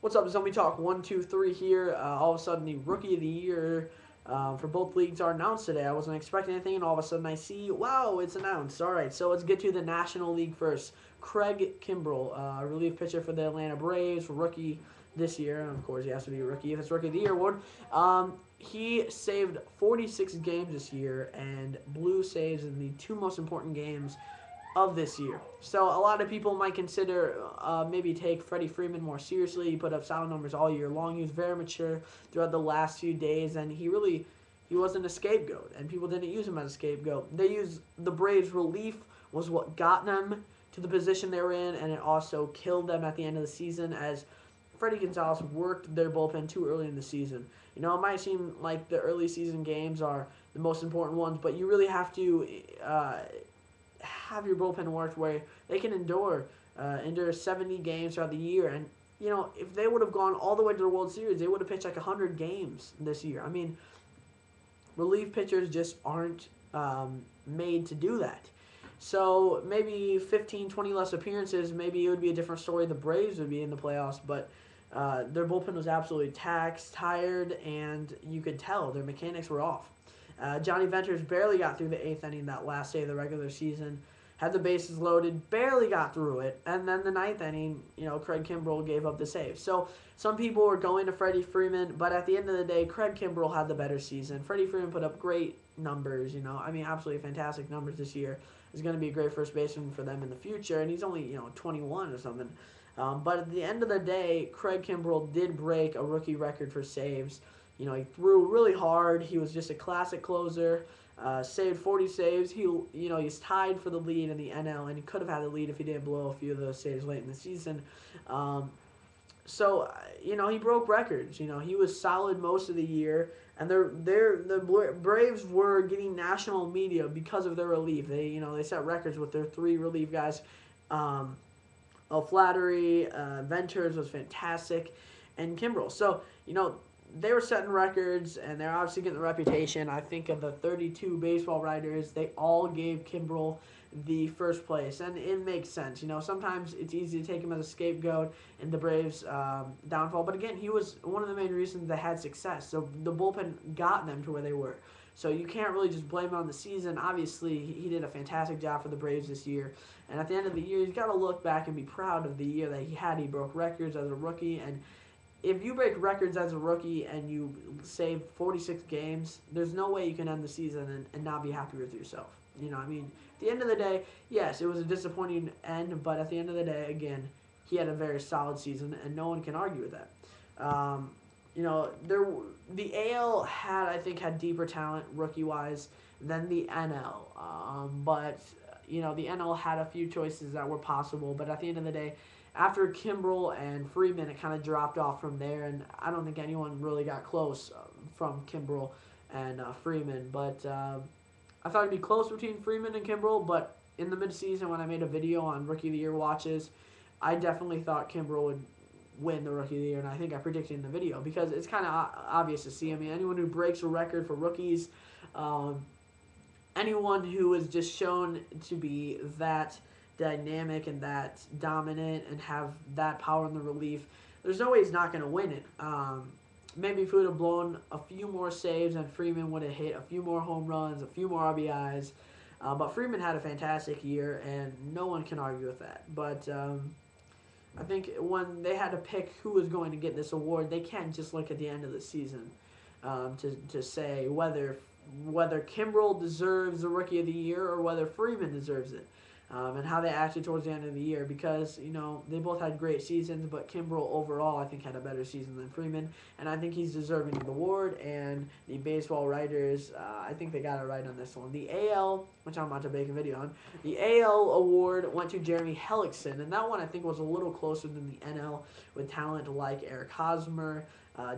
What's up, Zombie Talk 123 here. All of a sudden, the Rookie of the Year for both leagues are announced today. I wasn't expecting anything, and all of a sudden I see, wow, it's announced. All right, so let's get to the National League first. Craig Kimbrel, relief pitcher for the Atlanta Braves, rookie this year, and of course he has to be a rookie if it's Rookie of the Year award. He saved 46 games this year, and blew saves in the two most important games of this year. So a lot of people might consider maybe take Freddie Freeman more seriously. He put up solid numbers all year long. He was very mature throughout the last few days, and he wasn't a scapegoat, and people didn't use him as a scapegoat. They used the Braves' relief was what got them to the position they were in, and it also killed them at the end of the season as Freddie Gonzalez worked their bullpen too early in the season. You know, it might seem like the early season games are the most important ones, but you really have to have your bullpen worked where they can endure 70 games throughout the year. And you know, if they would have gone all the way to the World Series, they would have pitched like 100 games this year. I mean, relief pitchers just aren't made to do that. So maybe 15, 20 less appearances, maybe it would be a different story. The Braves would be in the playoffs, but their bullpen was absolutely taxed, tired, and you could tell their mechanics were off. Johnny Venters barely got through the eighth inning that last day of the regular season. Had the bases loaded, barely got through it, and then the ninth inning, you know, Craig Kimbrel gave up the save. So some people were going to Freddie Freeman, but at the end of the day, Craig Kimbrel had the better season. Freddie Freeman put up great numbers, you know, I mean, absolutely fantastic numbers this year. He's going to be a great first baseman for them in the future, and he's only, 21 or something. But at the end of the day, Craig Kimbrel did break a rookie record for saves. You know, he threw really hard. He was just a classic closer. Saved 40 saves. He's tied for the lead in the NL, and he could have had the lead if he didn't blow a few of those saves late in the season. He broke records. You know, he was solid most of the year, and the Braves were getting national media because of their relief. They set records with their three relief guys. O'Flaherty, Venters was fantastic, and Kimbrel. So, they were setting records, and they're obviously getting the reputation. I think of the 32 baseball writers, they all gave Kimbrel the first place, and it makes sense. You know, sometimes it's easy to take him as a scapegoat in the Braves' downfall, but again, he was one of the main reasons they had success. So the bullpen got them to where they were. So you can't really just blame him on the season. Obviously, he did a fantastic job for the Braves this year, and at the end of the year, he's got to look back and be proud of the year that he had. He broke records as a rookie, and if you break records as a rookie and you save 46 games, there's no way you can end the season and not be happy with yourself. You know, I mean, at the end of the day, yes, it was a disappointing end, but at the end of the day, again, he had a very solid season, and no one can argue with that. The AL had deeper talent rookie-wise than the NL, but the NL had a few choices that were possible, but at the end of the day, after Kimbrel and Freeman, it kind of dropped off from there, and I don't think anyone really got close from Kimbrel and Freeman. But I thought it'd be close between Freeman and Kimbrel, but in the midseason when I made a video on Rookie of the Year watches, I definitely thought Kimbrel would win the Rookie of the Year, and I think I predicted in the video because it's kind of obvious to see. I mean, anyone who breaks a record for rookies, anyone who is just shown to be that dynamic and that dominant and have that power in the relief, there's no way he's not going to win it. Maybe if he would have blown a few more saves and Freeman would have hit a few more home runs, a few more RBIs. But Freeman had a fantastic year, and no one can argue with that. But I think when they had to pick who was going to get this award, they can't just look at the end of the season to say whether Kimbrel deserves the Rookie of the Year or whether Freeman deserves it. And how they acted towards the end of the year, because they both had great seasons, but Kimbrel overall I think had a better season than Freeman, and I think he's deserving of the award. And the baseball writers, I think they got it right on this one. The AL, which I'm about to make a video on, the AL award went to Jeremy Hellickson, and that one I think was a little closer than the NL, with talent like Eric Hosmer,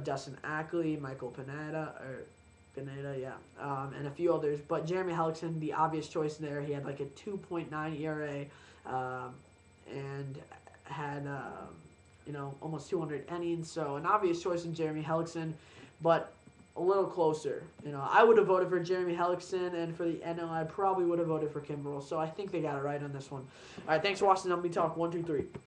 Dustin Ackley, Michael Pineda, and a few others. But Jeremy Hellickson, the obvious choice there, he had like a 2.9 ERA and had almost 200 innings. So an obvious choice in Jeremy Hellickson, but a little closer. I would have voted for Jeremy Hellickson, and for the NL, I probably would have voted for Kimbrel. So I think they got it right on this one. All right, thanks for watching. Let me talk 1, 2, 3.